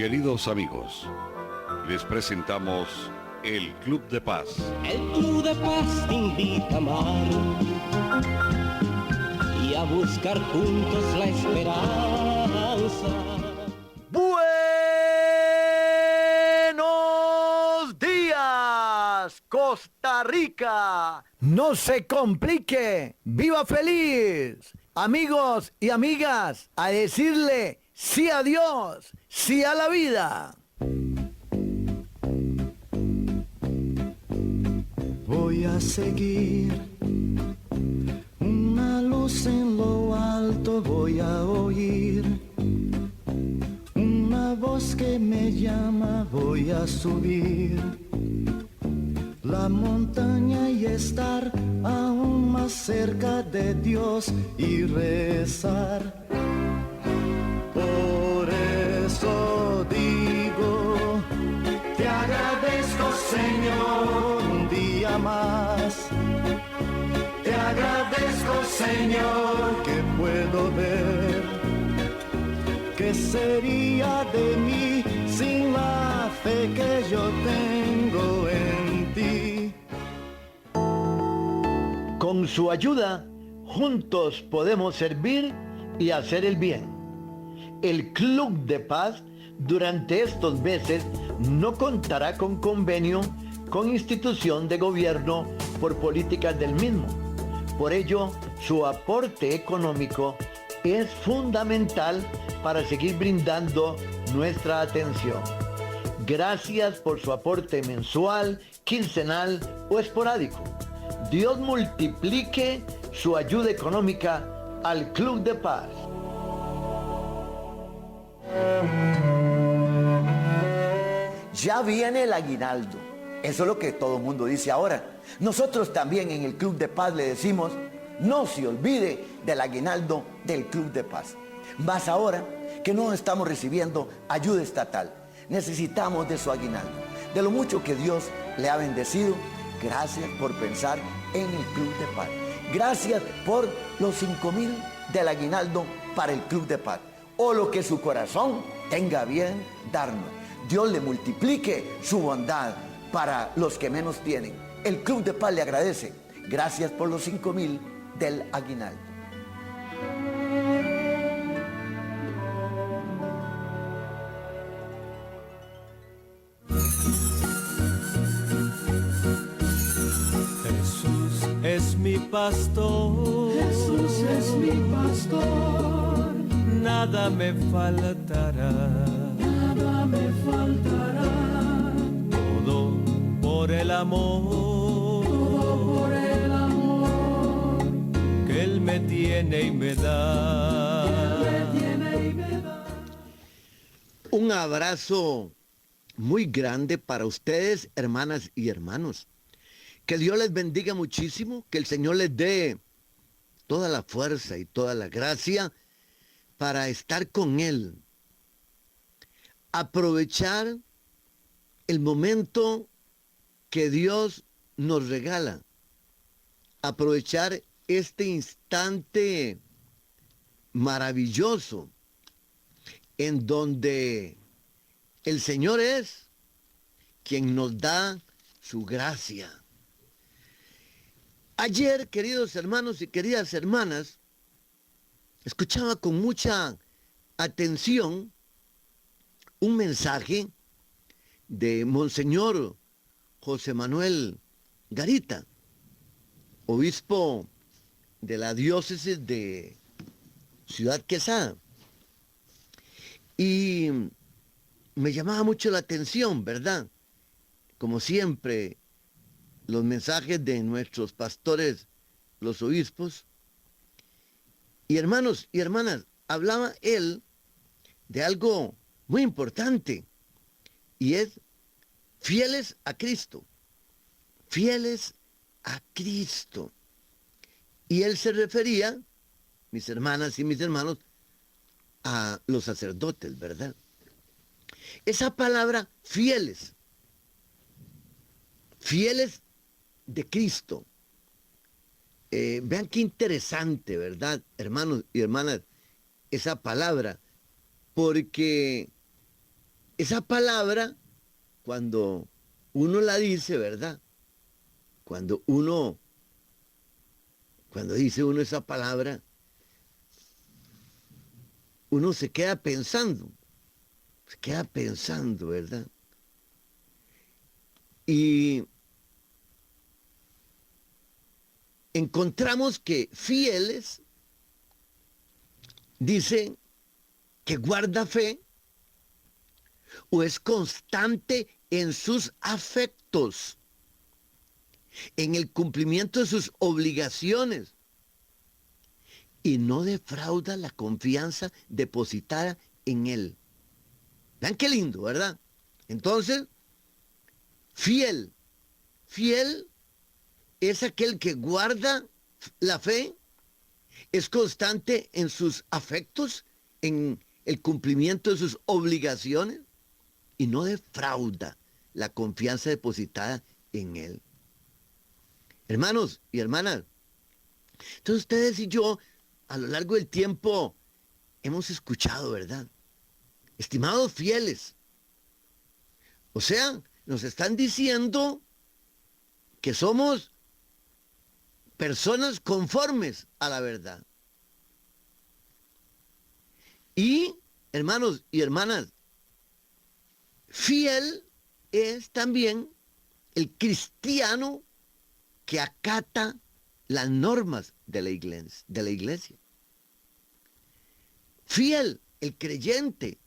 Queridos amigos, les presentamos el Club de Paz. El Club de Paz te invita a amar y a buscar juntos la esperanza. Buenos días, Costa Rica. No se complique. ¡Viva feliz! Amigos y amigas, a decirle sí a Dios, sí a la vida. Voy a seguir una luz en lo alto, voy a oír una voz que me llama, voy a subir la montaña y estar aún más cerca de Dios y rezar. Por eso digo, te agradezco, Señor, un día más. Te agradezco, Señor, que puedo ver. ¿Qué sería de mí sin la fe que yo tengo en ti? Con su ayuda, juntos podemos servir y hacer el bien. El Club de Paz durante estos meses no contará con convenio con institución de gobierno por políticas del mismo. Por ello, su aporte económico es fundamental para seguir brindando nuestra atención. Gracias por su aporte mensual, quincenal o esporádico. Dios multiplique su ayuda económica al Club de Paz. Ya viene el aguinaldo. Eso es lo que todo el mundo dice ahora. Nosotros también en el Club de Paz le decimos, no se olvide del aguinaldo del Club de Paz. Más ahora que no estamos recibiendo ayuda estatal. Necesitamos de su aguinaldo. De lo mucho que Dios le ha bendecido, gracias por pensar en el Club de Paz. Gracias por los 5,000 del aguinaldo para el Club de Paz. O lo que su corazón tenga bien darnos. Dios le multiplique su bondad para los que menos tienen. El Club de Paz le agradece. Gracias por los 5,000 del aguinaldo. Jesús es mi pastor. Jesús es mi pastor. Nada me faltará. Nada me faltará. Todo por el amor. Todo por el amor que Él me tiene y me da. me tiene y me da. Un abrazo muy grande para ustedes, hermanas y hermanos. Que Dios les bendiga muchísimo, que el Señor les dé toda la fuerza y toda la gracia para estar con Él. Aprovechar el momento que Dios nos regala. Aprovechar este instante maravilloso en donde el Señor es quien nos da su gracia. Ayer, queridos hermanos y queridas hermanas, escuchaba con mucha atención un mensaje de Monseñor José Manuel Garita, obispo de la diócesis de Ciudad Quesada. Y me llamaba mucho la atención, ¿verdad? Como siempre, los mensajes de nuestros pastores, los obispos. Y hermanos y hermanas, hablaba él de algo muy importante, y es fieles a Cristo. Fieles a Cristo. Y él se refería, mis hermanas y mis hermanos, a los sacerdotes, ¿verdad? Esa palabra fieles, fieles de Cristo. Vean qué interesante, ¿verdad, hermanos y hermanas, esa palabra, porque esa palabra, cuando uno la dice, ¿verdad? Cuando dice uno esa palabra, uno se queda pensando, ¿verdad? Y encontramos que fieles dice que guarda fe o es constante en sus afectos, en el cumplimiento de sus obligaciones y no defrauda la confianza depositada en él. Vean qué lindo, ¿verdad? Entonces, fiel es aquel que guarda la fe, es constante en sus afectos, en el cumplimiento de sus obligaciones y no defrauda la confianza depositada en él. Hermanos y hermanas, entonces ustedes y yo a lo largo del tiempo hemos escuchado, ¿verdad? Estimados fieles, o sea, nos están diciendo que somos personas conformes a la verdad. Y, hermanos y hermanas, fiel es también el cristiano que acata las normas de la iglesia. Fiel, el creyente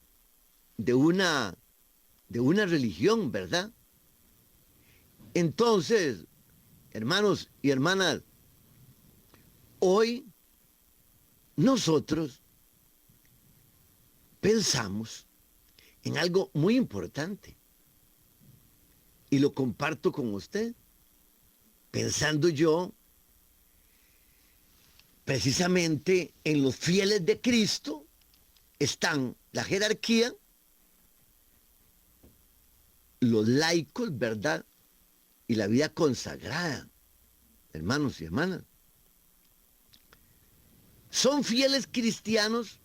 de una religión, ¿verdad? Entonces, hermanos y hermanas, hoy nosotros pensamos en algo muy importante y lo comparto con usted, pensando yo precisamente en los fieles de Cristo. Están la jerarquía, los laicos, ¿verdad? Y la vida consagrada, hermanos y hermanas. Son fieles cristianos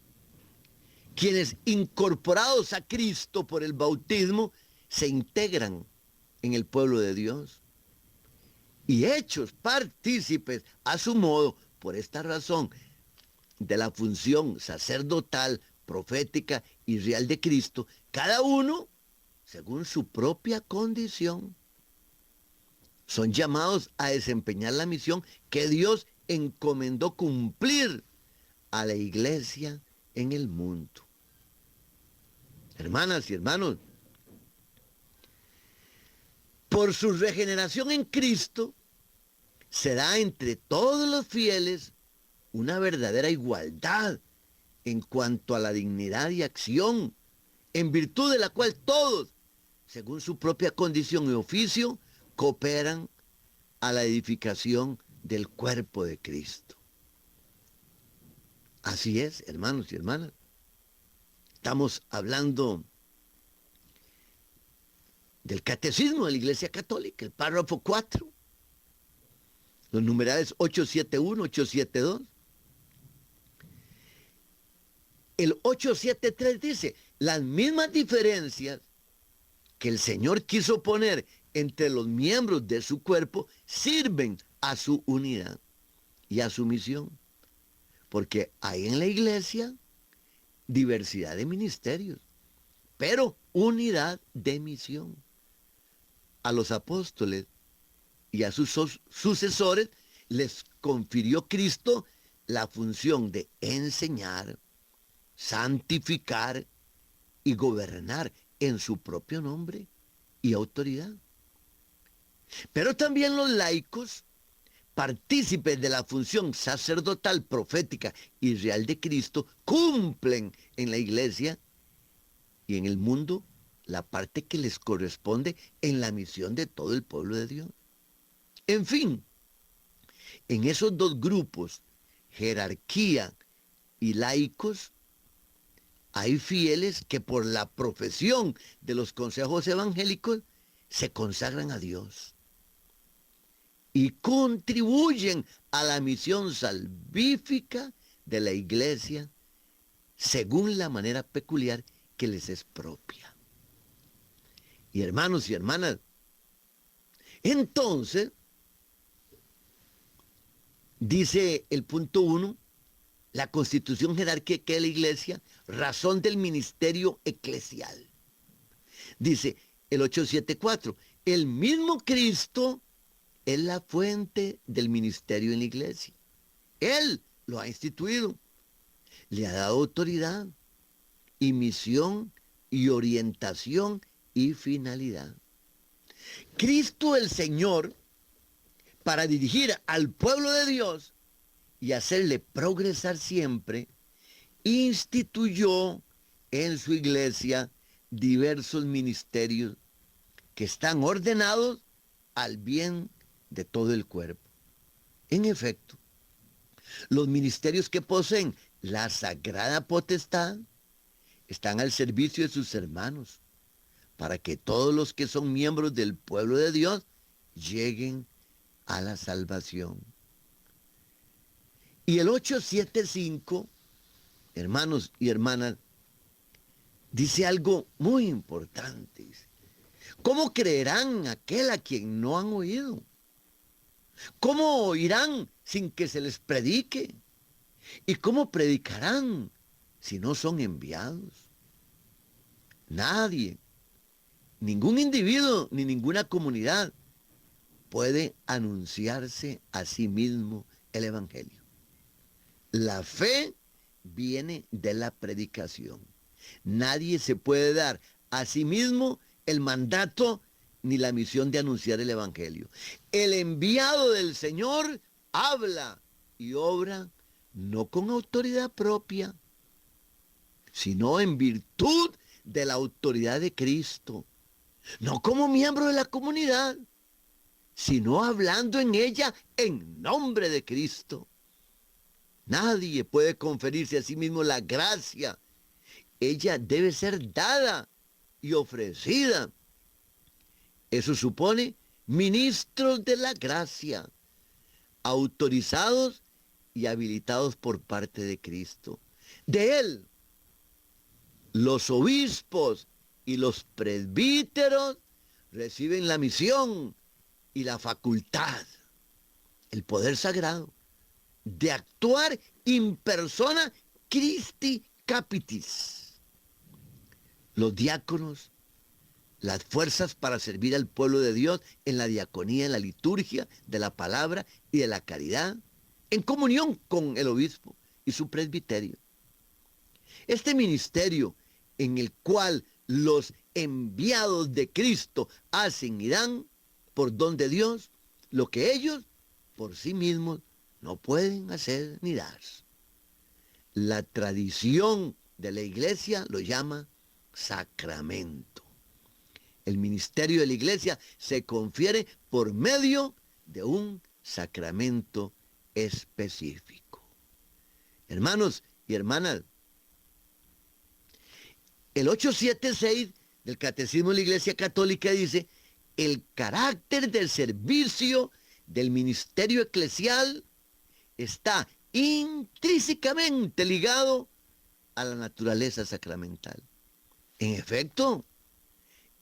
quienes, incorporados a Cristo por el bautismo, se integran en el pueblo de Dios y hechos partícipes a su modo, por esta razón, de la función sacerdotal, profética y real de Cristo, cada uno según su propia condición. Son llamados a desempeñar la misión que Dios encomendó cumplir a la iglesia en el mundo. Hermanas y hermanos, por su regeneración en Cristo, se da entre todos los fieles una verdadera igualdad en cuanto a la dignidad y acción, en virtud de la cual todos, según su propia condición y oficio, cooperan a la edificación del cuerpo de Cristo. Así es, hermanos y hermanas. Estamos hablando del catecismo de la Iglesia Católica, el párrafo 4, los numerales 871, 872. El 873 dice, las mismas diferencias que el Señor quiso poner entre los miembros de su cuerpo sirven a su unidad y a su misión. Porque hay en la iglesia diversidad de ministerios, pero unidad de misión. A los apóstoles y a sus sucesores les confirió Cristo la función de enseñar, santificar y gobernar en su propio nombre y autoridad. Pero también los laicos, partícipes de la función sacerdotal, profética y real de Cristo, cumplen en la iglesia y en el mundo la parte que les corresponde en la misión de todo el pueblo de Dios. En fin, en esos dos grupos, jerarquía y laicos, hay fieles que por la profesión de los consejos evangélicos se consagran a Dios y contribuyen a la misión salvífica de la iglesia según la manera peculiar que les es propia. y hermanos y hermanas, entonces, dice el punto 1, la constitución jerárquica de la iglesia, razón del ministerio eclesial. Dice el 874, el mismo Cristo es la fuente del ministerio en la iglesia. Él lo ha instituido, le ha dado autoridad y misión y orientación y finalidad. Cristo el Señor, para dirigir al pueblo de Dios y hacerle progresar siempre, instituyó en su iglesia diversos ministerios que están ordenados al bien de todo el cuerpo. En efecto, los ministerios que poseen la sagrada potestad están al servicio de sus hermanos, para que todos los que son miembros del pueblo de Dios lleguen a la salvación. Y el 875, hermanos y hermanas, dice algo muy importante. ¿Cómo creerán aquel a quien no han oído? ¿Cómo oirán sin que se les predique? ¿Y cómo predicarán si no son enviados? Nadie, ningún individuo ni ninguna comunidad puede anunciarse a sí mismo el evangelio. La fe viene de la predicación. Nadie se puede dar a sí mismo el mandato ni la misión de anunciar el evangelio. El enviado del Señor habla y obra no con autoridad propia, sino en virtud de la autoridad de Cristo. No como miembro de la comunidad, sino hablando en ella en nombre de Cristo. Nadie puede conferirse a sí mismo la gracia. Ella debe ser dada y ofrecida. Eso supone ministros de la gracia, autorizados y habilitados por parte de Cristo. De Él, los obispos y los presbíteros reciben la misión y la facultad, el poder sagrado, de actuar in persona Christi Capitis. Los diáconos, las fuerzas para servir al pueblo de Dios en la diaconía, en la liturgia de la palabra y de la caridad, en comunión con el obispo y su presbiterio. Este ministerio en el cual los enviados de Cristo hacen y dan por don de Dios lo que ellos por sí mismos no pueden hacer ni dar. La tradición de la iglesia lo llama sacramento. El ministerio de la iglesia se confiere por medio de un sacramento específico. Hermanos y hermanas, el 876 del Catecismo de la Iglesia Católica dice: el carácter del servicio del ministerio eclesial está intrínsecamente ligado a la naturaleza sacramental. En efecto,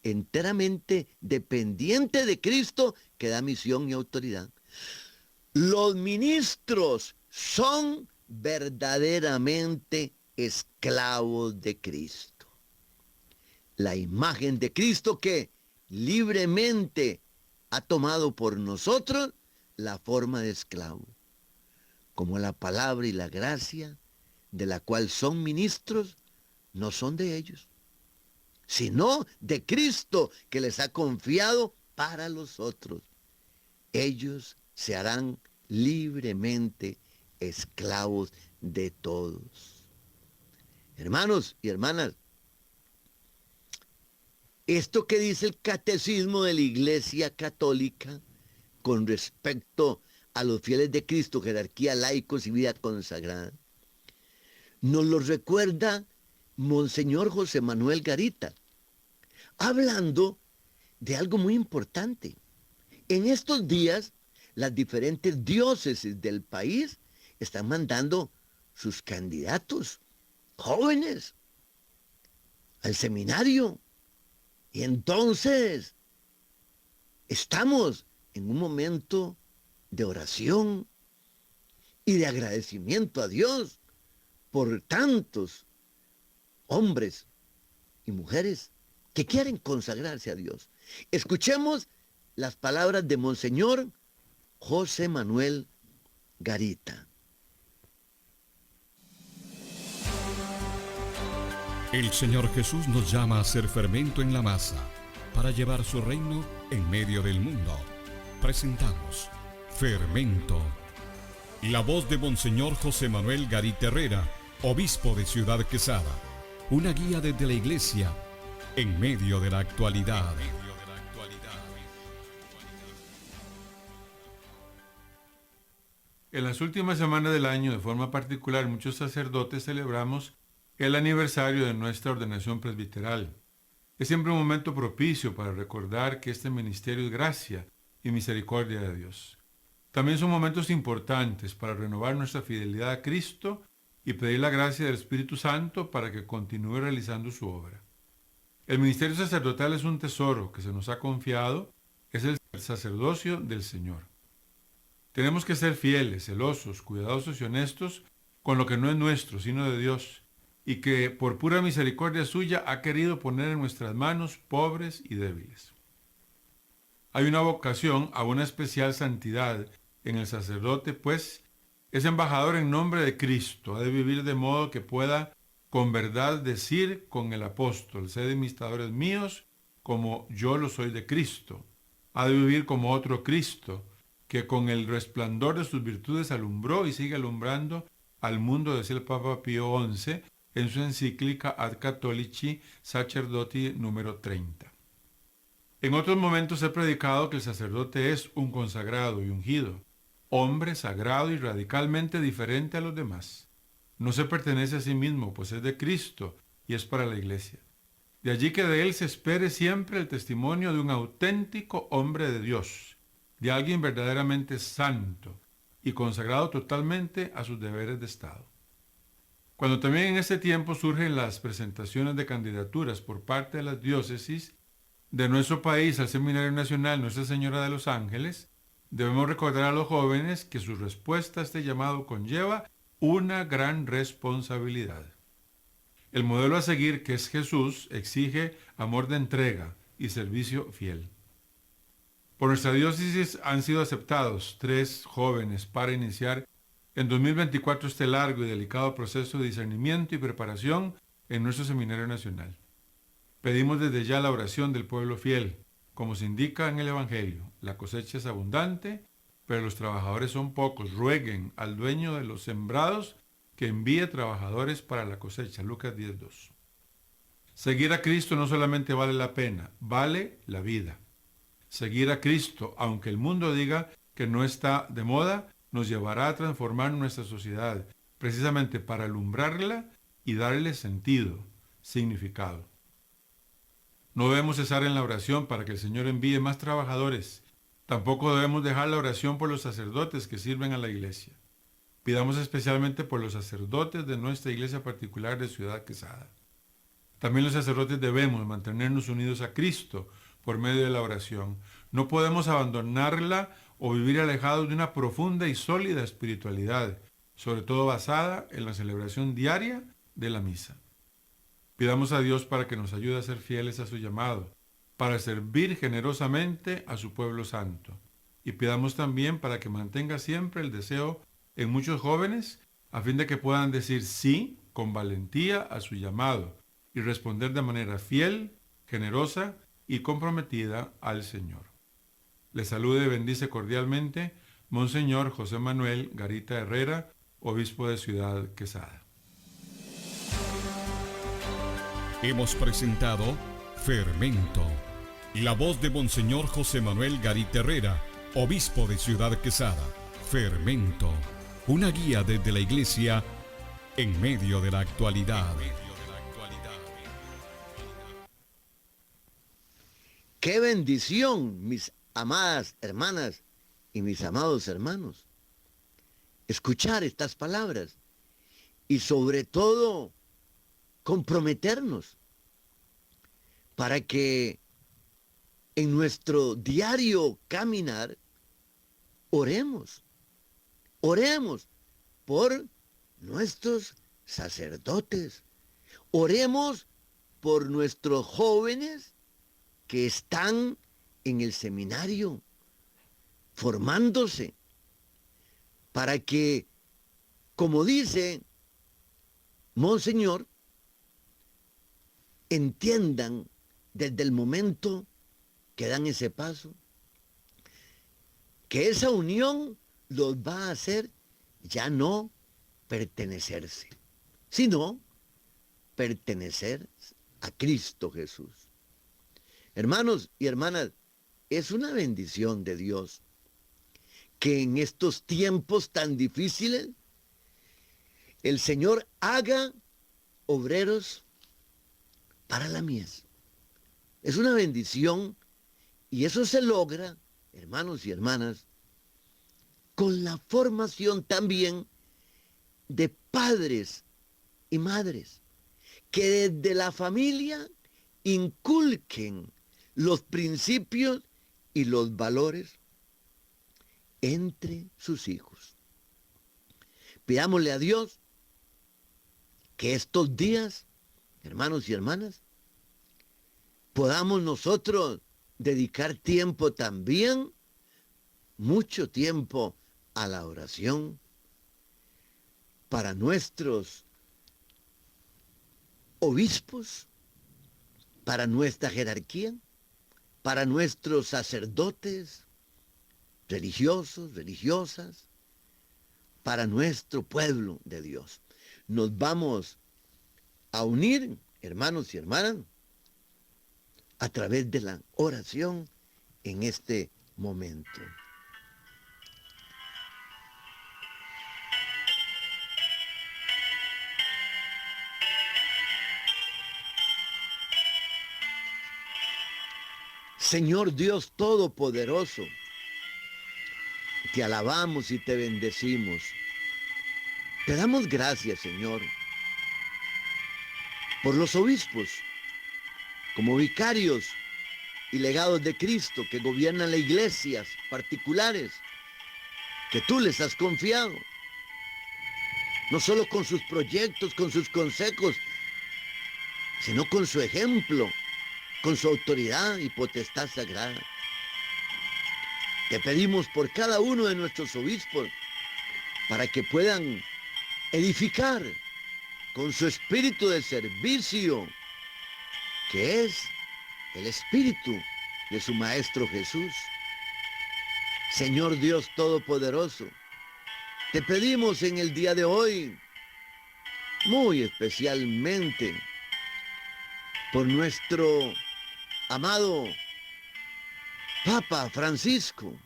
enteramente dependiente de Cristo que da misión y autoridad. Los ministros son verdaderamente esclavos de Cristo. La imagen de Cristo que libremente ha tomado por nosotros la forma de esclavo, como la palabra y la gracia de la cual son ministros no son de ellos, sino de Cristo que les ha confiado para los otros. Ellos se harán libremente esclavos de todos. Hermanos y hermanas, esto que dice el Catecismo de la Iglesia Católica con respecto a los fieles de Cristo, jerarquía, laicos y vida consagrada, nos lo recuerda Monseñor José Manuel Garita, hablando de algo muy importante. En estos días, las diferentes diócesis del país están mandando sus candidatos jóvenes al seminario Y entonces estamos en un momento de oración y de agradecimiento a Dios por tantos hombres y mujeres que quieren consagrarse a Dios. Escuchemos las palabras de Monseñor José Manuel Garita. El Señor Jesús nos llama a ser fermento en la masa para llevar su reino en medio del mundo. Presentamos Fermento. La voz de Monseñor José Manuel Garita Herrera, obispo de Ciudad Quesada. Una guía desde la Iglesia en medio de la actualidad. En las últimas semanas del año, de forma particular, muchos sacerdotes celebramos el aniversario de nuestra ordenación presbiteral. Es siempre un momento propicio para recordar que este ministerio es gracia y misericordia de Dios. También son momentos importantes para renovar nuestra fidelidad a Cristo y pedir la gracia del Espíritu Santo para que continúe realizando su obra. El ministerio sacerdotal es un tesoro que se nos ha confiado, es el sacerdocio del Señor. Tenemos que ser fieles, celosos, cuidadosos y honestos con lo que no es nuestro, sino de Dios, y que por pura misericordia suya ha querido poner en nuestras manos pobres y débiles. Hay una vocación a una especial santidad en el sacerdote, pues es embajador en nombre de Cristo, ha de vivir de modo que pueda con verdad decir con el apóstol: sed imitadores míos como yo lo soy de Cristo. Ha de vivir como otro Cristo, que con el resplandor de sus virtudes alumbró y sigue alumbrando al mundo, decía el Papa Pío XI en su encíclica Ad Catholici Sacerdoti número 30. En otros momentos he predicado que el sacerdote es un consagrado y ungido, hombre sagrado y radicalmente diferente a los demás. No se pertenece a sí mismo, pues es de Cristo y es para la Iglesia. De allí que de él se espere siempre el testimonio de un auténtico hombre de Dios, de alguien verdaderamente santo y consagrado totalmente a sus deberes de Estado. Cuando también en este tiempo surgen las presentaciones de candidaturas por parte de las diócesis de nuestro país al Seminario Nacional Nuestra Señora de los Ángeles, debemos recordar a los jóvenes que su respuesta a este llamado conlleva una gran responsabilidad. El modelo a seguir, que es Jesús, exige amor de entrega y servicio fiel. Por nuestra diócesis han sido aceptados 3 jóvenes para iniciar en 2024 este largo y delicado proceso de discernimiento y preparación en nuestro Seminario Nacional. Pedimos desde ya la oración del pueblo fiel. Como se indica en el Evangelio, la cosecha es abundante, pero los trabajadores son pocos. Rueguen al dueño de los sembrados que envíe trabajadores para la cosecha. Lucas 10:2. Seguir a Cristo no solamente vale la pena, vale la vida. Seguir a Cristo, aunque el mundo diga que no está de moda, nos llevará a transformar nuestra sociedad, precisamente para alumbrarla y darle sentido, significado. No debemos cesar en la oración para que el Señor envíe más trabajadores. Tampoco debemos dejar la oración por los sacerdotes que sirven a la Iglesia. Pidamos especialmente por los sacerdotes de nuestra Iglesia particular de Ciudad Quesada. También los sacerdotes debemos mantenernos unidos a Cristo por medio de la oración. No podemos abandonarla o vivir alejados de una profunda y sólida espiritualidad, sobre todo basada en la celebración diaria de la misa. Pidamos a Dios para que nos ayude a ser fieles a su llamado, para servir generosamente a su pueblo santo. Y pidamos también para que mantenga siempre el deseo en muchos jóvenes, a fin de que puedan decir sí con valentía a su llamado y responder de manera fiel, generosa y comprometida al Señor. Les saluda y bendice cordialmente Monseñor José Manuel Garita Herrera, obispo de Ciudad Quesada. Hemos presentado Fermento. La voz de Monseñor José Manuel Garita Herrera, obispo de Ciudad Quesada. Fermento. Una guía desde la Iglesia en medio de la actualidad. ¡Qué bendición, mis amadas hermanas y mis amados hermanos! Escuchar estas palabras y sobre todo comprometernos para que en nuestro diario caminar, oremos. Oremos por nuestros sacerdotes. Oremos por nuestros jóvenes que están en el seminario formándose, para que, como dice Monseñor, entiendan desde el momento que dan ese paso, que esa unión los va a hacer ya no pertenecerse, sino pertenecer a Cristo Jesús. Hermanos y hermanas, es una bendición de Dios que en estos tiempos tan difíciles el Señor haga obreros para la mies. Es una bendición y eso se logra, hermanos y hermanas, con la formación también de padres y madres que desde la familia inculquen los principios y los valores entre sus hijos. Pidámosle a Dios que estos días, hermanos y hermanas, podamos nosotros dedicar tiempo también, mucho tiempo, a la oración para nuestros obispos, para nuestra jerarquía, para nuestros sacerdotes, religiosos, religiosas, para nuestro pueblo de Dios. Nos vamos a unir, hermanos y hermanas, a través de la oración en este momento. Señor Dios Todopoderoso, te alabamos y te bendecimos. Te damos gracias, Señor, por los obispos, como vicarios y legados de Cristo que gobiernan las iglesias particulares que tú les has confiado. No solo con sus proyectos, con sus consejos, sino con su ejemplo, con su autoridad y potestad sagrada. Te pedimos por cada uno de nuestros obispos para que puedan edificar con su espíritu de servicio, que es el espíritu de su Maestro Jesús. Señor Dios Todopoderoso, te pedimos en el día de hoy, muy especialmente, por nuestro amado Papa Francisco.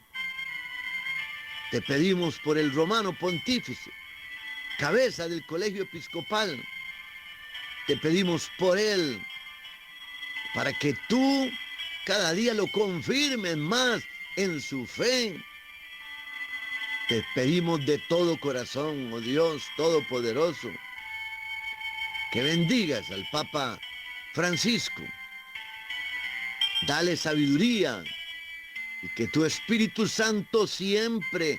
Te pedimos por el romano pontífice, cabeza del colegio episcopal. Te pedimos por él, para que tú cada día lo confirmes más en su fe. Te pedimos de todo corazón, oh Dios Todopoderoso, que bendigas al Papa Francisco. Dale sabiduría y que tu Espíritu Santo siempre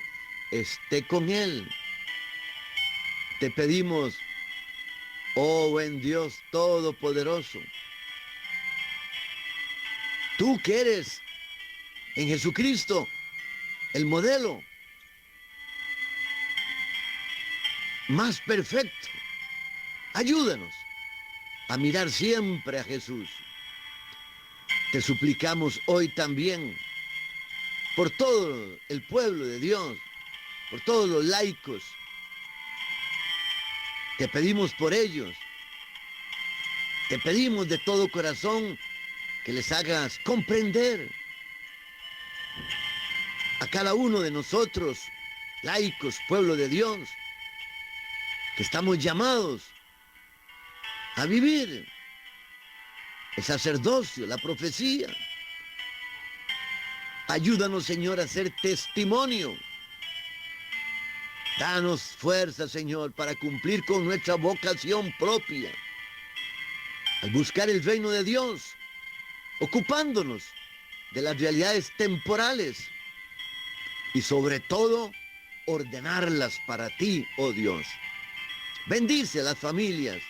esté con él. Te pedimos, oh buen Dios Todopoderoso, tú que eres en Jesucristo el modelo más perfecto, ayúdanos a mirar siempre a Jesús. Te suplicamos hoy también por todo el pueblo de Dios, por todos los laicos. Te pedimos por ellos. Te pedimos de todo corazón que les hagas comprender a cada uno de nosotros, laicos, pueblo de Dios, que estamos llamados a vivir el sacerdocio, la profecía. Ayúdanos, Señor, a ser testimonio. Danos fuerza, Señor, para cumplir con nuestra vocación propia, al buscar el reino de Dios, ocupándonos de las realidades temporales y sobre todo ordenarlas para ti, oh Dios. Bendice a las familias,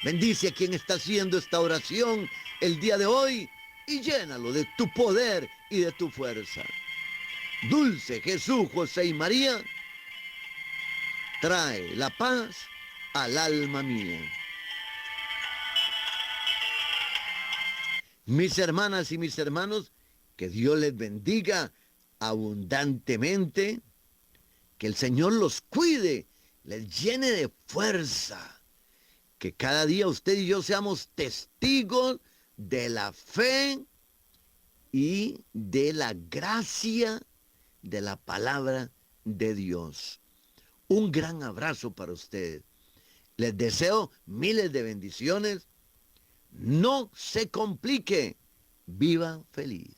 bendice a quien está haciendo esta oración el día de hoy y llénalo de tu poder y de tu fuerza. Dulce Jesús, José y María, trae la paz al alma mía. Mis hermanas y mis hermanos, que Dios les bendiga abundantemente, que el Señor los cuide, les llene de fuerza, que cada día usted y yo seamos testigos de la fe y de la gracia de la palabra de Dios. Un gran abrazo para ustedes. Les deseo miles de bendiciones. No se complique. Viva feliz.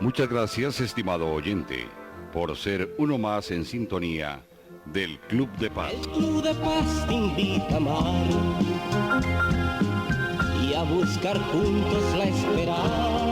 Muchas gracias, estimado oyente, por ser uno más en sintonía del Club de Paz. El Club de Paz te invita a amar y a buscar juntos la esperanza.